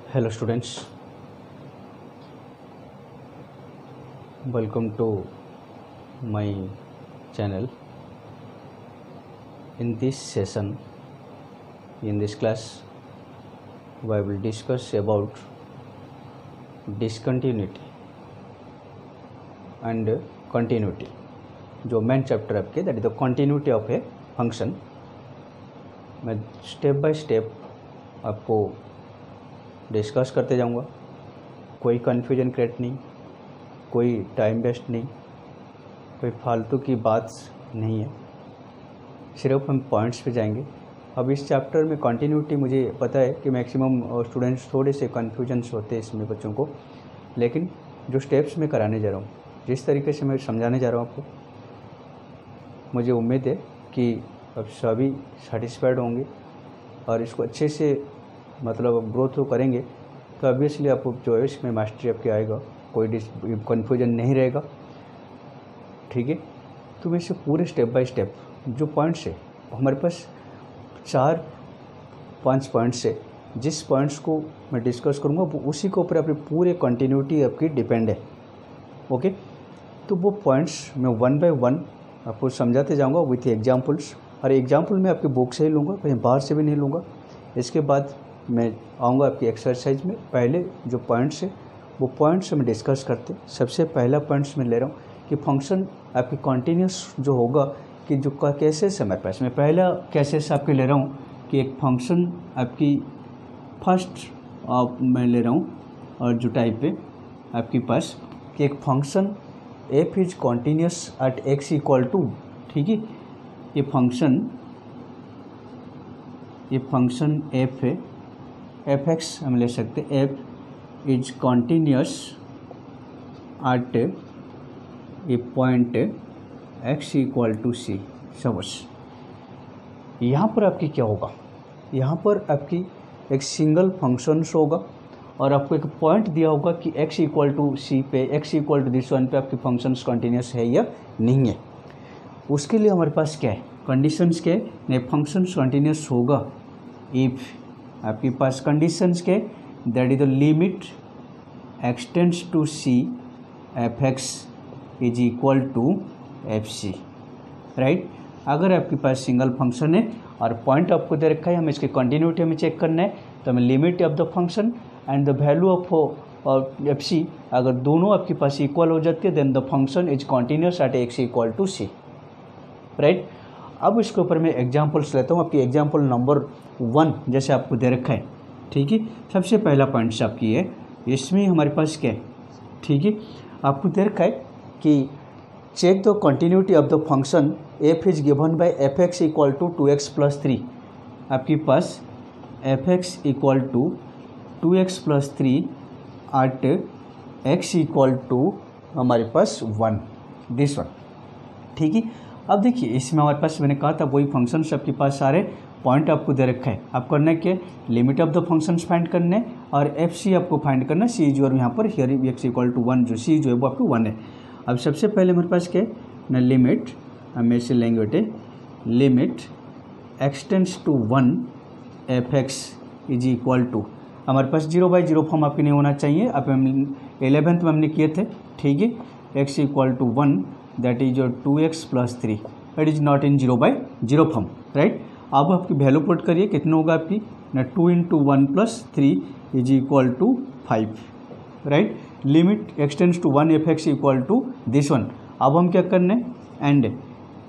Hello students, welcome to my channel. In this session, in this class, I will discuss about discontinuity and continuity. जो main chapter आपके that is the continuity of a function. मैं step by step आपको discuss करते जाऊंगा। कोई confusion create नहीं, कोई time waste नहीं, कोई फालतू की बात नहीं है, सिर्फ हम पॉइंट्स पे जाएंगे। अब इस चैप्टर में कंटिन्यूटी मुझे पता है कि मैक्सिमम स्टूडेंट्स थोड़े से कन्फ्यूजन्स होते हैं इसमें बच्चों को, लेकिन जो स्टेप्स मैं कराने जा रहा हूँ, जिस तरीके से मैं समझाने जा रहा हूँ आपको, मुझे उम्मीद है कि अब सभी सेटिस्फाइड होंगे और इसको अच्छे से मतलब ग्रोथ करेंगे तो ऑब्वियसली आपको जो है इसमें मास्टरी आपके आएगा, कोई कन्फ्यूजन नहीं रहेगा। ठीक है, तो मैं इसे पूरे स्टेप बाय स्टेप जो पॉइंट्स है, हमारे पास 4-5 पॉइंट्स है, जिस पॉइंट्स को मैं डिस्कस करूँगा वो उसी के ऊपर अपनी पूरे कंटिन्यूटी आपकी डिपेंड है। ओके, तो वो पॉइंट्स मैं वन बाय वन आपको समझाते जाऊँगा विथ एग्जाम्पल्स, और एग्जाम्पल मैं आपकी बुक से ही लूँगा, कहीं बाहर से भी नहीं लूँगा। इसके बाद मैं आऊँगा आपकी एक्सरसाइज में। पहले जो पॉइंट्स है वो पॉइंट्स मैं डिस्कस करते। सबसे पहला पॉइंट्स मैं ले रहा हूँ कि फंक्शन आपकी कॉन्टीन्यूस जो होगा कि जो का केसेस है हमारे पास, मैं पहला केसेस आपके ले रहा हूँ कि एक फंक्शन आपकी फर्स्ट मैं ले रहा हूँ, और जो टाइप है आपके पास कि एक function f is continuous at x equal to, ठीक है, ये फंक्शन एफ है, एफ एक्स हम ले सकते, f is continuous at a point x equal to c. समझ, यहाँ पर आपकी क्या होगा, यहाँ पर आपकी एक सिंगल फंक्शंस होगा और आपको एक पॉइंट दिया होगा कि x इक्वल टू सी पे, x equal to this one पे आपकी फंक्शंस कॉन्टीन्यूस है या नहीं है। उसके लिए हमारे पास क्या है, कंडीशंस के नहीं, फंक्शंस कॉन्टीन्यूस होगा इफ आपके पास कंडीशंस के that is the limit x tends to C F x is equal to F C, right. अगर आपके पास सिंगल फंक्शन है और पॉइंट आपको दे रखा है, हमें इसकी कंटिन्यूटी हमें चेक करना है, तो हमें limit of the function and the value of f C अगर दोनों आपके पास इक्वल हो जाती है then the function is continuous at x equal to C, right. अब इसके ऊपर मैं एग्जांपल्स लेता हूँ। आपकी एग्जांपल नंबर 1 जैसे आपको दे रखा है, ठीक है। सबसे पहला पॉइंट से आपकी है, इसमें हमारे पास क्या है, ठीक है, आपको दे रखा है कि check the continuity of the function f is given by F x equal to 2x + 3। आपके पास F x equal to 2x + 3 at x equal to हमारे पास 1, दिस वन, ठीक है। अब देखिए इसमें हमारे पास मैंने कहा था वही फंक्शंस आपके पास सारे पॉइंट आपको दे रखा है। आप करना है कि limit of the functions find करने और एफ सी आपको फाइंड करना, सी जो यहाँ पर हियर एक्स इक्वल टू 1, जो सी जो है वो आपको 1 है। अब सबसे पहले हमारे पास क्या है ना, लिमिट हम ऐसे लेंगे बेटे, limit x tends to 1 f x is equal to, हमारे पास 0/0 फॉर्म आपके नहीं होना चाहिए। अब हम 11th में हमने किए थे, ठीक है, x equal to 1 that is your 2x + 3, that is not in 0/0 form, right. अब आपकी वैल्यू पुट करिए, कितना होगा आपकी ना, 2 × 1 + 3 is equal to 5, right. Limit x tends to 1 f x equal to this one. अब हम क्या करना है, एंड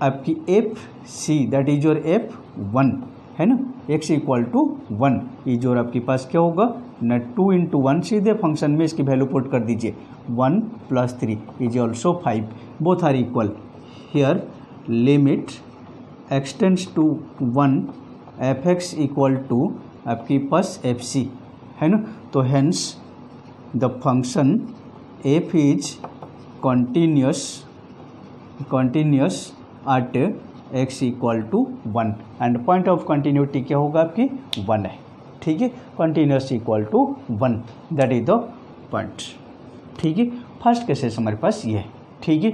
आपकी f C that is your f1 है ना, x equal to 1 is your आपके पास क्या होगा ना, 2 × 1, सीधे फंक्शन में इसकी वैल्यू पुट कर दीजिए, 1 + 3 is also 5, both are equal. Here limit x tends to 1 f x equal to आपके पास एफ सी है ना, तो hence the function f is continuous at x equal to 1 and point of continuity क्या होगा आपकी 1 है, ठीक है, continuous equal to 1, that is the point, ठीक है। फर्स्ट केसेस हमारे पास ये है, ठीक है।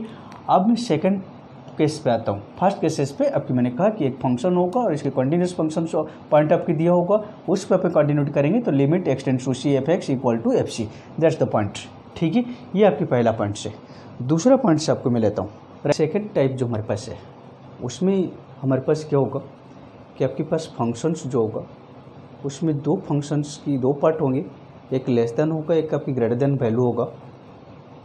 अब मैं सेकंड केस पे आता हूँ। फर्स्ट केसेस पे आपकी मैंने कहा कि एक फंक्शन होगा और इसके कंटिन्यूस फंक्शन पॉइंट आपके दिया होगा, उस पर कंटिन्यूटी करेंगे तो limit x tends to C F x equal to F C, that's the point. ठीक है, ये आपकी पहला पॉइंट से। दूसरा पॉइंट से आपको मैं लेता हूँ सेकेंड टाइप जो हमारे पास है, उसमें हमारे पास क्या होगा कि आपके पास फंक्शंस जो होगा उसमें दो फंक्शंस की दो पार्ट होंगे, एक लेस देन होगा, एक आपकी ग्रेटर देन वैल्यू होगा।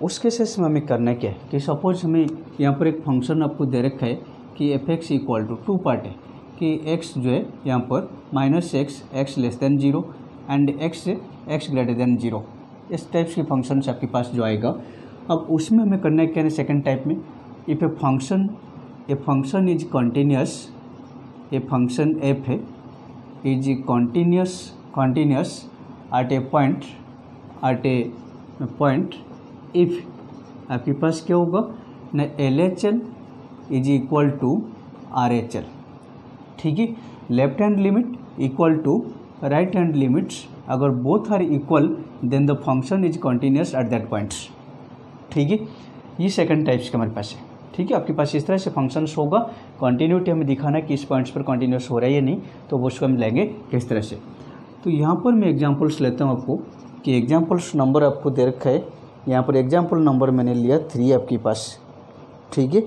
उस केसेस में हमें करना क्या है कि सपोज हमें यहाँ पर एक फंक्शन आपको दे रखा है कि f x equal to two part है कि एक्स जो है यहाँ पर minus x, x less than zero and x greater than zero, इस टाइप्स की फंक्शन आपके पास जो आएगा। अब उसमें हमें करना है क्या है सेकेंड टाइप में, if a function is continuous, a function F है is continuous at a point if आपके पास क्या होगा ना L H L is equal to R H L. ठीक है, left hand limit equal to right hand limits, अगर both are equal then the function is continuous at that points. ठीक है, ये सेकंड टाइप्स का हमारे पास है। ठीक है, आपके पास इस तरह से फंक्शंस होगा, कंटिन्यूटी हमें दिखाना है कि इस पॉइंट्स पर कंटिन्यूस हो रहा है या नहीं, तो वो उसको हम लेंगे किस तरह से। तो यहाँ पर मैं एग्जांपल्स लेता हूँ आपको कि एग्जांपल्स नंबर आपको दे रखा है, यहाँ पर एग्जांपल नंबर मैंने लिया 3 आपके पास। ठीक है,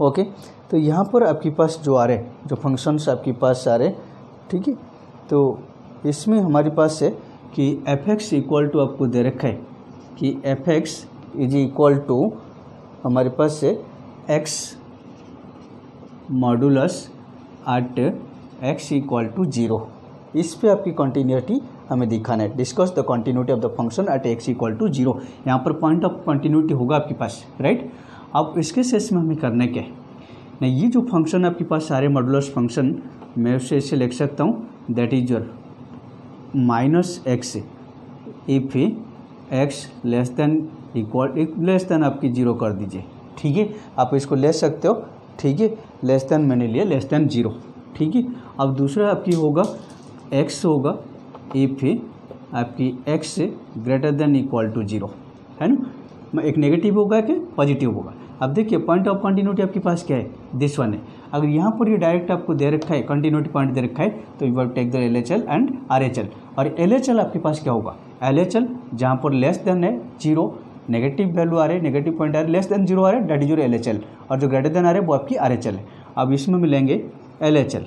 ओके, तो यहाँ पर आपके पास जो आ रहे जो फंक्शंस आपके पास आ रहे, ठीक है, तो इसमें हमारे पास है कि एफ एक्स इक्वल टू आपको दे रखा है कि f x is equal to हमारे पास है x modulus at x equal to zero. इस पे आपकी कंटिन्यूटी हमें दिखाना है, discuss the continuity of the function at x equal to zero. यहाँ पर पॉइंट ऑफ कंटिन्यूटी होगा आपके पास, राइट। अब इसके सेस में हमें करना क्या है ना, ये जो फंक्शन आपके पास सारे मॉडुलस फंक्शन मैं उससे इसे लिख सकता हूँ, that is your minus x if x less then आपकी जीरो कर दीजिए। ठीक है, आप इसको ले सकते हो। ठीक है, लेस देन मैंने लिया लेस देन जीरो। ठीक है, अब दूसरा आपकी होगा एक्स होगा इफ आपकी x greater than equal to zero, है ना। एक नेगेटिव होगा कि पॉजिटिव होगा। अब देखिए पॉइंट ऑफ कंटिन्यूटी आपके पास क्या है, दिस वन है। अगर यहाँ पर ये डायरेक्ट आपको दे रखा है, कंटिन्यूटी पॉइंट दे रखा है, तो you have take the L H L and R H L. और एल एच एल आपके पास क्या होगा, एल एच एल जहाँ पर लेस देन है जीरो, नेगेटिव वैल्यू आ रहे, नेगेटिव पॉइंट आ रहे, लेस देन जीरो आ रहे, that is your L H L, और जो ग्रेटर देन आ रहे वो आपकी आर एच एल है। अब इसमें मिलेंगे L H L.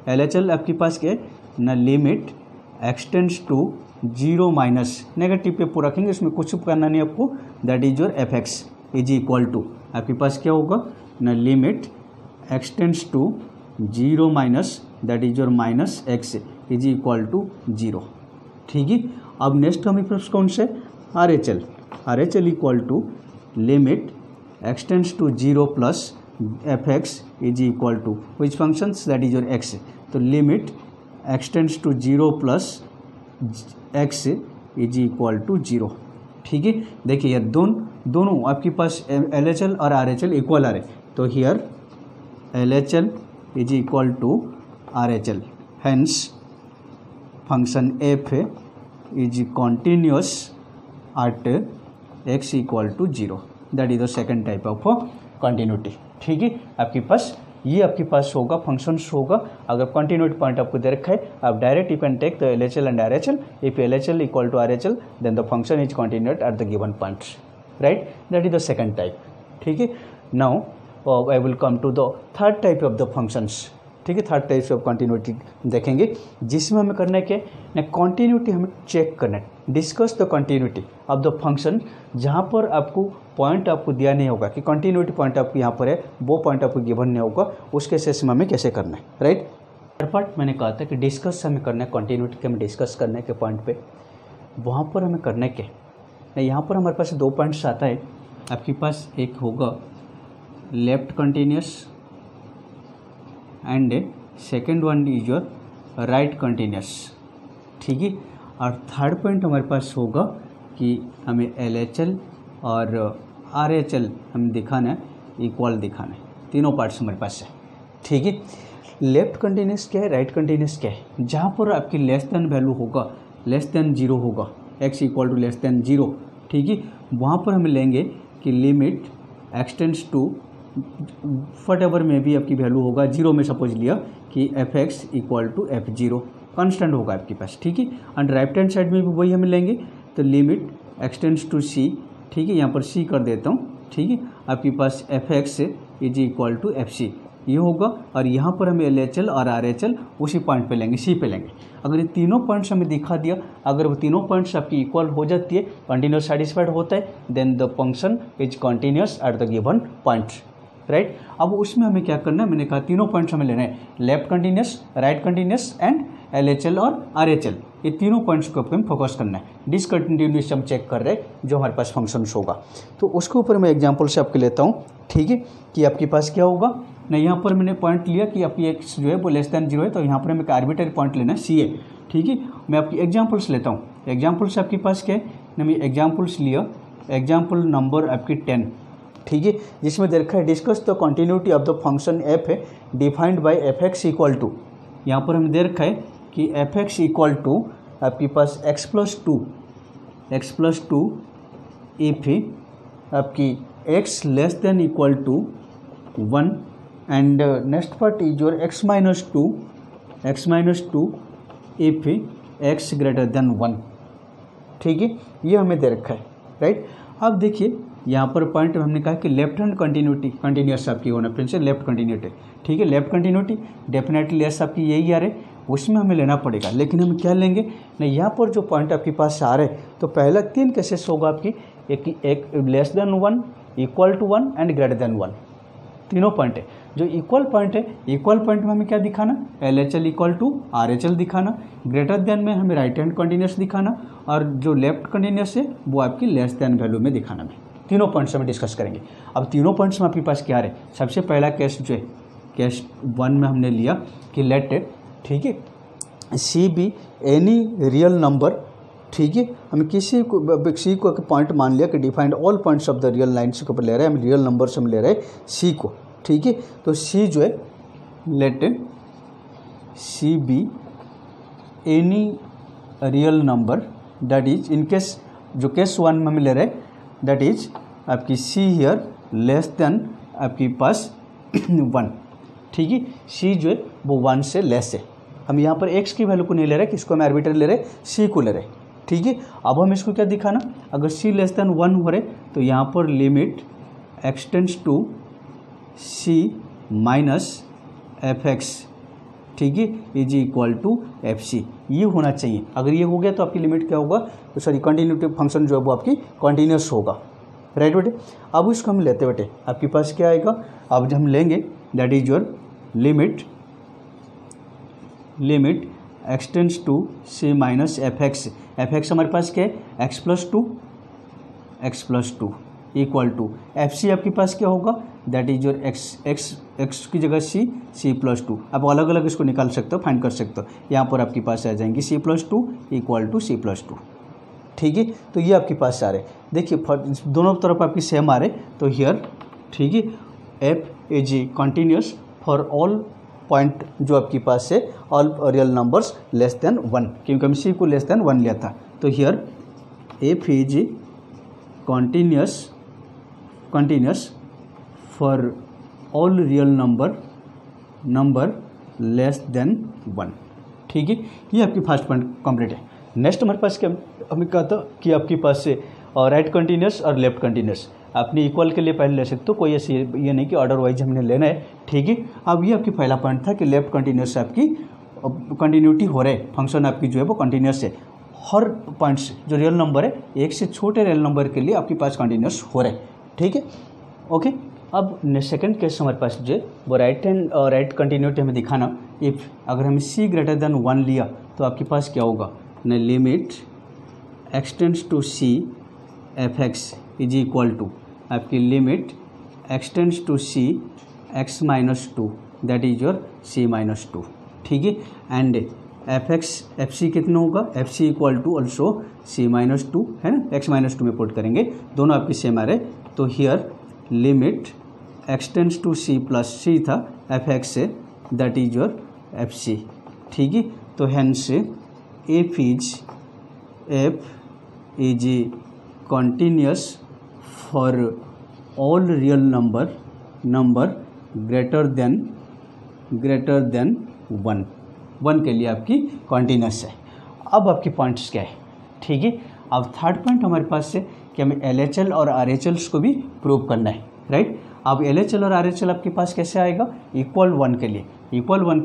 L H L आपके पास क्या है ना, limit x tends to zero minus negative पे पूरा रखेंगे, इसमें कुछ करना नहीं आपको, that is your f x is equal to आपके पास क्या होगा ना, limit x tends to zero minus that is your minus x is equal to zero. ठीक है, अब नेक्स्ट हमें पास कौन से, R H L. R H L equal to limit x tends to zero plus F x is equal to which functions, that is your x. तो limit x tends to zero plus x is equal to zero. ठीक है, देखिए यार दोनों आपके पास L H L और R H L equal आ रहे, तो here L H L is equal to R H L, hence function f is continuous at x equal to zero, that is the second type of continuity. ठीक है, आपके पास ये आपके पास होगा, functions होगा। अगर कंटिन्यूटी पॉइंट आपको दे रखा है, आप direct you can take the L H L and R H L. If L H L equal to R H L then the function is continuous at the given point, right, that is the second type. ठीक है, now I will come to the third type of the functions. ठीक है, third types of continuity देखेंगे, जिसमें हमें करना है क्या ना, कंटिन्यूटी हमें चेक करना है, discuss the continuity of the function. जहाँ पर आपको पॉइंट आपको दिया नहीं होगा कि कंटिन्यूटी पॉइंट आपको यहाँ पर है, वो पॉइंट आपको गिवन नहीं होगा, उसके सेस में हमें कैसे करना है, राइट। थर्ड पार्ट मैंने कहा था कि डिस्कस हमें करना है, कंटिन्यूटी के हमें डिस्कस करने के पॉइंट पे, वहाँ पर हमें करना है क्या, यहाँ पर हमारे पास दो पॉइंट्स आता है। आपके पास एक होगा left continuous and second one is your right continuous. ठीक है, और थर्ड पॉइंट हमारे पास होगा कि हमें एल एच एल और आर एच एल हमें दिखाना है, इक्वल दिखाना है, तीनों पार्ट्स हमारे पास है। ठीक है, लेफ्ट कंटिन्यूस क्या है, राइट कंटिन्यूस क्या है, जहाँ पर आपकी लेस देन वैल्यू होगा, लेस देन जीरो होगा, x equal to less than zero. ठीक है, वहाँ पर हमें लेंगे कि limit x tends to whatever में भी आपकी वैल्यू होगा, जीरो में सपोज लिया कि f x equal to f zero constant होगा आपके पास, ठीक है। एंड राइट हैंड साइड में भी वही हमें लेंगे, तो लिमिट एक्सटेंड्स टू सी, ठीक है, यहाँ पर सी कर देता हूँ, ठीक है। आपके पास F x is equal to F C ये होगा, और यहाँ पर हमें एल एच एल और आर एच एल उसी पॉइंट पे लेंगे, सी पे लेंगे। अगर ये तीनों पॉइंट्स हमें दिखा दिया, अगर वो तीनों पॉइंट्स आपकी इक्वल हो जाती है, कंटिन्यूस सेटिस्फाइड होता है, then the function is continuous at the given points, right. अब उसमें हमें क्या करना है, मैंने कहा तीनों पॉइंट्स हमें लेना है, left continuous, right continuous and L H L और आर एच एल, ये तीनों पॉइंट्स को हमें फोकस करना है। डिसकंटिन्यूस हम चेक कर रहे हैं जो हमारे पास फंक्शंस होगा, तो उसके ऊपर मैं एग्जांपल से आपके लेता हूँ, ठीक है, कि आपके पास क्या होगा ना। यहाँ पर मैंने पॉइंट लिया कि आपकी एक्स जो है वो लेस दैन जीरो है, तो यहाँ पर हमें एक आर्बिट्ररी पॉइंट लेना है सी ए, ठीक है। मैं आपकी एग्जांपल्स लेता हूँ, एग्जांपल्स आपके पास क्या है ना, मैं एग्जांपल्स लिया, एग्जांपल नंबर आपकी 10, ठीक है, जिसमें दे रखा है discuss the continuity of the function F है defined by F x equal to, यहाँ पर हमें दे रखा है कि एफ एक्स इक्वल टू आपके पास एक्स प्लस टू इफ आपकी x less than equal to 1 and next part is your x minus two if x greater than 1, ठीक है, ये हमें दे रखा है, राइट। अब देखिए यहाँ पर पॉइंट हमने कहा कि लेफ्ट हैंड कंटिन्यूस आपकी होना प्रिंसिपल लेफ्ट कंटिन्यूटी, ठीक है, लेफ्ट कंटिन्यूटी डेफिनेटली लेस आपकी यही आ रहे, उसमें हमें लेना पड़ेगा। लेकिन हम क्या लेंगे ना, यहाँ पर जो पॉइंट आपके पास आ रहे, तो पहला 3 केसेस होगा आपकी, एक less than 1, equal to 1 and greater than 1, तीनों पॉइंट है। जो इक्वल पॉइंट है, इक्वल पॉइंट में हमें क्या दिखाना, L H L equal to R H L दिखाना, ग्रेटर देन में हमें राइट हैंड कंटिन्यूस दिखाना, और जो लेफ्ट कंटिन्यूस है वो आपकी लेस देन वैल्यू में दिखाना। में तीनों पॉइंट्स हमें डिस्कस करेंगे। अब तीनों पॉइंट्स में आपके पास क्या है, सबसे पहला केस जो है केस 1 में हमने लिया कि लेट, ठीक है, C be any real number, ठीक है, हम किसी को सी को पॉइंट मान लिया कि defined all points of the real lines के ऊपर ले रहे हैं, हम रियल नंबर्स हम ले रहे हैं सी को, ठीक है। तो सी जो है let C be any real number that is in case, जो केस 1 में हम ले रहे हैं दैट इज आपकी सी हियर लेस देन आपके पास 1, ठीक है, सी जो है वो 1 से लेस है। हम यहाँ पर एक्स की वैल्यू को नहीं ले रहे, किसको हम आर्बिट्ररी ले रहे, सी को ले रहे, ठीक है। अब हम इसको क्या दिखाना, अगर सी लेस देन 1 हो रहे तो यहाँ पर limit x tends to C minus f x, ठीक है, is equal to F C, ये होना चाहिए। अगर ये हो गया तो आपकी लिमिट क्या होगा, तो सॉरी कंटिन्यूटी फंक्शन जो है वो आपकी कंटिन्यूस होगा, राइट बेटे। अब इसको हम लेते बेटे, आपके पास क्या आएगा, अब जब हम लेंगे that is your limit x tends to C minus f x हमारे पास क्या है, x plus two equal to F C, आपके पास क्या होगा दैट इज योर एक्स की जगह सी प्लस टू, आप अलग अलग इसको निकाल सकते हो, फाइंड कर सकते हो। यहाँ पर आपके पास आ जाएंगे C plus two equal to C plus two, ठीक है। तो ये आपके पास आ रहे, देखिए दोनों तरफ आपकी सेम आ रहे, तो हियर, ठीक है, F is continuous for all point जो आपके पास है, all real numbers less than 1, क्योंकि हम सी को लेस देन 1 लिया था। तो here F is continuous for all real number less than 1, ठीक है। ये आपकी फर्स्ट पॉइंट कंप्लीट है। नेक्स्ट हमारे पास क्या, हमें कहा था कि आपके पास से राइट कंटिन्यूस और लेफ्ट कंटिन्यूस, आपने इक्वल के लिए पहले ले सकते हो, कोई ऐसे ये नहीं कि ऑर्डर वाइज हमने लेना है, ठीक है। अब ये आपकी पहला पॉइंट था कि लेफ्ट कंटिन्यूस आपकी कंटिन्यूटी हो रहा है, फंक्शन आपकी जो है वो कंटिन्यूस है, हर पॉइंट्स जो रियल नंबर है, एक से छोटे रियल नंबर के लिए आपके पास कंटिन्यूस हो रहा है, ठीक है, ओके। अब सेकंड केस हमारे पास जो है वो राइट कंटिन्यूटी हमें दिखाना, इफ अगर हमें सी ग्रेटर देन 1 लिया तो आपके पास क्या होगा न, limit x tends to C F x is equal to आपकी limit x tends to C X minus two that is your C minus two, ठीक है। एंड एफ सी कितना होगा, F C equal to also C minus two, है ना, X minus two में put करेंगे, दोनों आपकी सेम आ रहे। तो here limit x tends to C plus C था एफ एक्स से that is your F C, ठीक है। तो hence F is continuous for all real number greater than 1 के लिए आपकी कॉन्टिन्यूस है। अब आपकी पॉइंट्स क्या है, ठीक है। अब थर्ड पॉइंट हमारे पास है कि हमें LHL और RHLs को भी प्रूव करना है, राइट। अब LHL और RHL आपके पास कैसे आएगा, इक्वल 1 के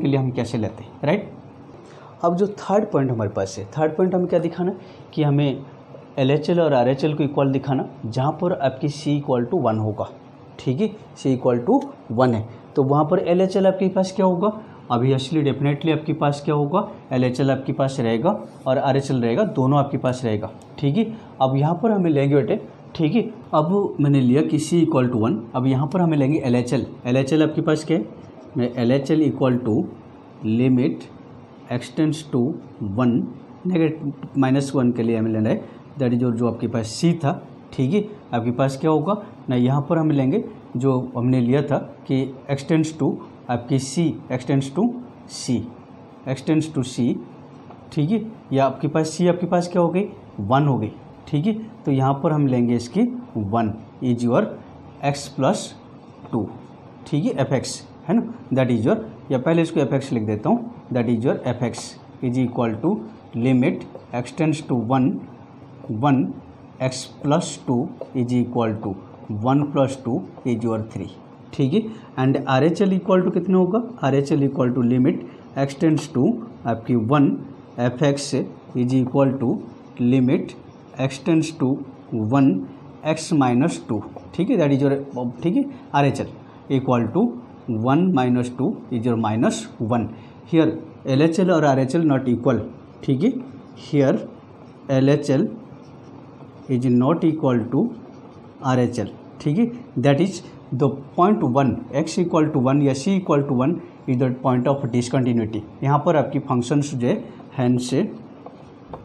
लिए हम कैसे लेते हैं, राइट। अब जो थर्ड पॉइंट हमारे पास है, थर्ड पॉइंट हमें क्या दिखाना कि हमें LHL और RHL को इक्वल दिखाना जहाँ पर आपकी C इक्वल टू 1 होगा, ठीक है। C इक्वल टू 1 है तो वहाँ पर LHL आपके पास क्या होगा, ऑब्वियसली डेफिनेटली आपके पास क्या होगा, LHL आपके पास रहेगा और RHL रहेगा, दोनों आपके पास रहेगा, ठीक है। अब यहाँ पर हमें लेंगे बेटे, ठीक है। अब मैंने लिया कि C इक्वल टू 1, अब यहाँ पर हमें लेंगे LHL आपके पास क्या है, मैं LHL equal to limit x tends to 1 -1 के लिए हमें लेना है, दैट इज जो आपके पास C था, ठीक है। आपके पास क्या होगा ना, यहाँ पर हमें लेंगे जो हमने लिया था कि एक्सटेंड्स टू आपकी C एक्सटेंड्स टू C, ठीक है। या आपके पास C आपके पास क्या हो गई, 1 हो गई, ठीक है। तो यहाँ पर हम लेंगे इसकी 1 इज योर x+2, ठीक है, fx है ना, दैट इज योर, या पहले इसको fx लिख देता हूँ, that is your fx is equal to limit x tends to 1 x+2 is equal to 1 + 2 is your 3, ठीक है। एंड RHL इक्वल टू कितना होगा, RHL equal to limit x tends to आपकी 1 fx is equal to limit x tends to 1 x-2, ठीक है, that is your, ठीक है। RHL equal to 1 - 2 is your -1। Here LHL और RHL नॉट इक्वल, ठीक है। Here LHL is not equal to RHL, ठीक है। That is the point 1, x equal to 1 या C equal to 1 is the point of discontinuity. यहाँ पर आपकी functions जो है hence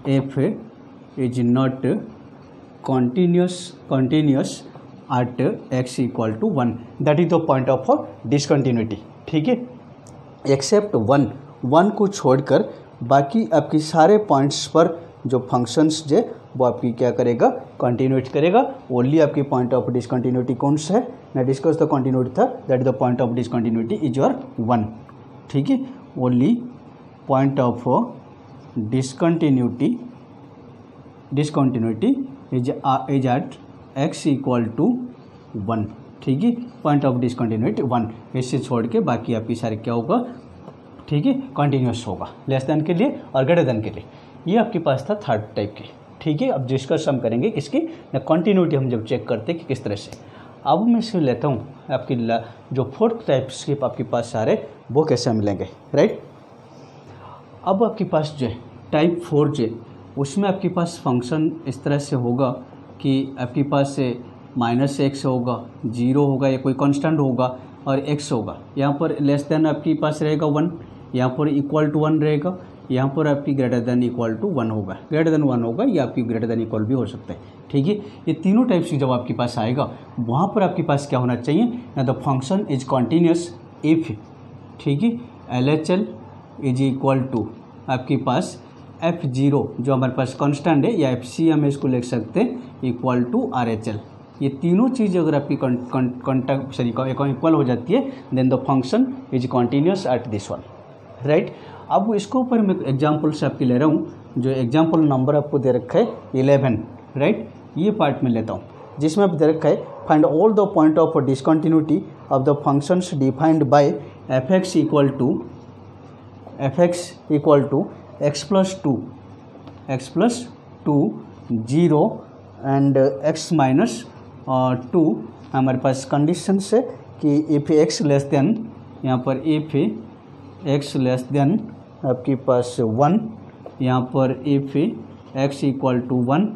f is not continuous at x equal to 1, that is the point of discontinuity, ठीक है। Accept 1 को छोड़कर बाकी आपकी सारे पॉइंट्स पर जो फंक्शंस जो वो आपकी क्या करेगा, कंटिन्यूट करेगा। ओनली आपकी पॉइंट ऑफ डिसकंटिन्यूटी कौन सा है ना, डिस्कस द कंटिन्यूटी था, that is the point of discontinuity is your 1, ठीक है। Only point of discontinuity is at x equal to 1, ठीक है। पॉइंट ऑफ डिसकंटिन्यूटी 1, इससे छोड़ के बाकी आपकी सारे क्या होगा, ठीक है, कंटिन्यूस होगा, लेस देन के लिए और ग्रेटर देन के लिए। ये आपके पास था थर्ड टाइप के, ठीक है। अब डिस्कस हम करेंगे किसकी ना, कंटिन्यूटी हम जब चेक करते हैं कि किस तरह से। अब मैं इसे लेता हूँ आपकी जो फोर्थ टाइप्स के आपके पास सारे वो कैसे मिलेंगे, राइट। अब आपके पास जो है टाइप 4 जो उसमें आपके पास फंक्शन इस तरह से होगा कि आपके पास -x होगा, 0 होगा या कोई कांस्टेंट होगा और x होगा। यहाँ पर लेस देन आपके पास रहेगा 1, यहाँ पर इक्वल टू 1 रहेगा, यहाँ पर आपकी ग्रेटर देन इक्वल टू 1 होगा, ग्रेटर देन 1 होगा या आपकी ग्रेटर देन इक्वल भी हो सकता है, ठीक है। ये तीनों टाइप्स की जब आपके पास आएगा वहाँ पर आपके पास क्या होना चाहिए ना, the function is continuous if, ठीक है, LHL इज इक्वल टू आपके पास f0 जो हमारे पास कांस्टेंट है, या FC हम इसको लिख सकते हैं इक्वल टू RHL। ये तीनों चीज़ अगर आपकी इक्वल हो जाती है then the function is continuous at this one, right. अब इसके ऊपर मैं एग्जाम्पल से आपके ले रहा हूँ, जो एग्जाम्पल नंबर आपको दे रखा है 11, राइट। ये पार्ट में लेता हूँ जिसमें आप दे रखा है find all the point of discontinuity of the functions defined by fx equal to x+2 0 and x-2। हमारे पास कंडीशन है कि इफ x लेस देन, यहाँ पर इफ x लेस देन आपके पास 1, यहाँ पर if x equal to 1,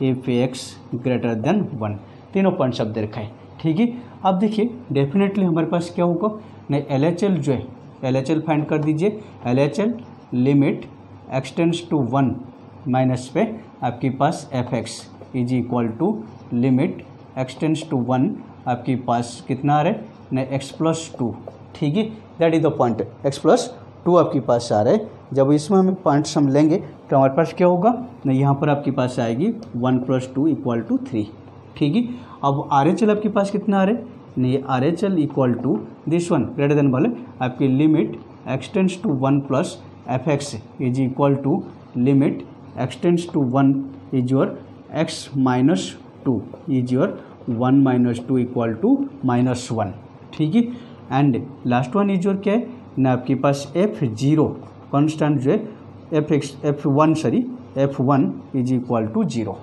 if x greater than 1, तीनों points अब दे रखा है, ठीक है। अब देखिए डेफिनेटली हमारे पास क्या होगा नहीं, LHL जो है LHL फाइंड कर दीजिए। LHL limit x tends to 1 minus पे आपके पास fx is equal to limit x tends to 1 आपके पास कितना आ रहा है ना, x+2, ठीक है, that is the point x+2 आपके पास आ रहा है। जब इसमें हमें पॉइंट्स हम लेंगे तो हमारे पास क्या होगा ना, यहाँ पर आपके पास आएगी 1 + 2 = 3, ठीक है। अब RHL आपके पास कितना आ रहा है नहीं R H L equal to this one greater than वाले आपकी limit x tends to 1 plus F x is equal to limit x tends to 1 is your x minus 2 is your 1 minus 2 equal to -1, ठीक है। And last one is your क्या है ना आपके पास F0 constant जो है F1 इज इक्वल टू 0,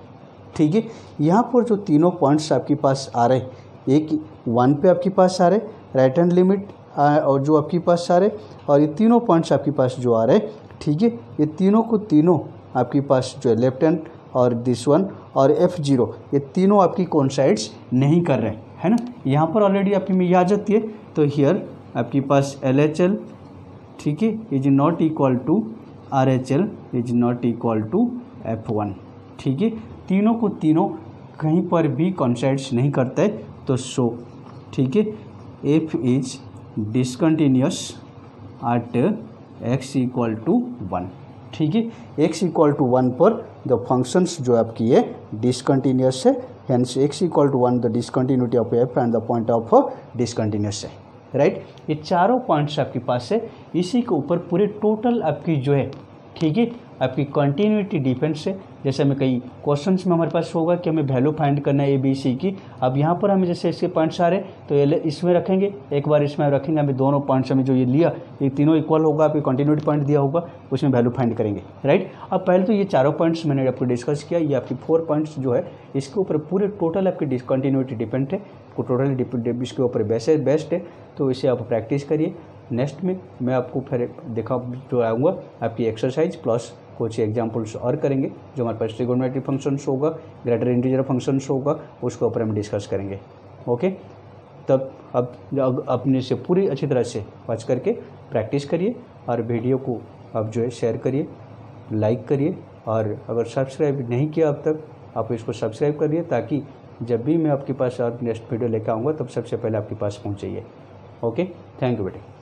ठीक है। यहाँ पर जो तीनों पॉइंट्स आपके पास आ रहे, एक 1 पे आपके पास आ रहे राइट हैंड लिमिट और जो आपके पास आ रहे, और ये तीनों पॉइंट्स आपके पास जो आ रहे, ठीक है, ये तीनों को तीनों आपके पास जो है लेफ्ट हैंड और दिस वन और F0 ये तीनों आपकी कोइंसाइड्स नहीं कर रहे है ना। यहाँ पर ऑलरेडी आपकी में आ जाती है, तो हियर आपके पास LHL, ठीक है, is not equal to RHL is not equal to F1, ठीक है। तीनों को तीनों कहीं पर भी कोइंसाइड्स नहीं करता है, तो सो ठीक है F is discontinuous at x equal to 1, ठीक है। x इक्वल टू 1 पर द फंक्शंस जो आपकी है डिसकंटिन्यूस है, hence x equal to 1 the discontinuity of f and the point of discontinuous है, राइट। ये चारों पॉइंट्स आपके पास है, इसी के ऊपर पूरे टोटल आपकी जो है, ठीक है, आपकी कंटिन्यूटी डिपेंड्स है। जैसे हमें कई क्वेश्चंस में हमारे पास होगा कि हमें वैल्यू फाइंड करना है ABC की। अब यहाँ पर हमें जैसे इसके पॉइंट्स आ रहे तो ये इसमें रखेंगे, एक बार इसमें रखेंगे, हमें दोनों पॉइंट्स हमें जो ये लिया ये तीनों इक्वल होगा, आपकी कंटिन्यूटी पॉइंट दिया होगा, उसमें वैल्यू फाइंड करेंगे, राइट। अब पहले तो ये चारों पॉइंट्स मैंने आपको डिस्कस किया, ये आपकी 4 पॉइंट्स जो है इसके ऊपर पूरे टोटल आपकी डिसकंटिन्यूटी डिपेंड है, टोटली इसके ऊपर बेस्ट है, तो इसे आप प्रैक्टिस करिए। नेक्स्ट में मैं आपको फिर देखा जो आऊँगा आपकी एक्सरसाइज प्लस कुछ एग्जाम्पल्स और करेंगे, जो हमारे पास ट्रिगोनोमेट्रिक फंक्शंस होगा, ग्रेटर इंटीजर फंक्शंस होगा, उसके ऊपर हम डिस्कस करेंगे, ओके। तब अब अपने से पूरी अच्छी तरह से वॉच करके प्रैक्टिस करिए और वीडियो को आप जो है शेयर करिए, लाइक करिए, और अगर सब्सक्राइब नहीं किया अब तक आप इसको सब्सक्राइब करिए, ताकि जब भी मैं आपके पास नेक्स्ट वीडियो लेकर आऊँगा तब सबसे पहले आपके पास पहुँचे। ओके, थैंक यू बेटे।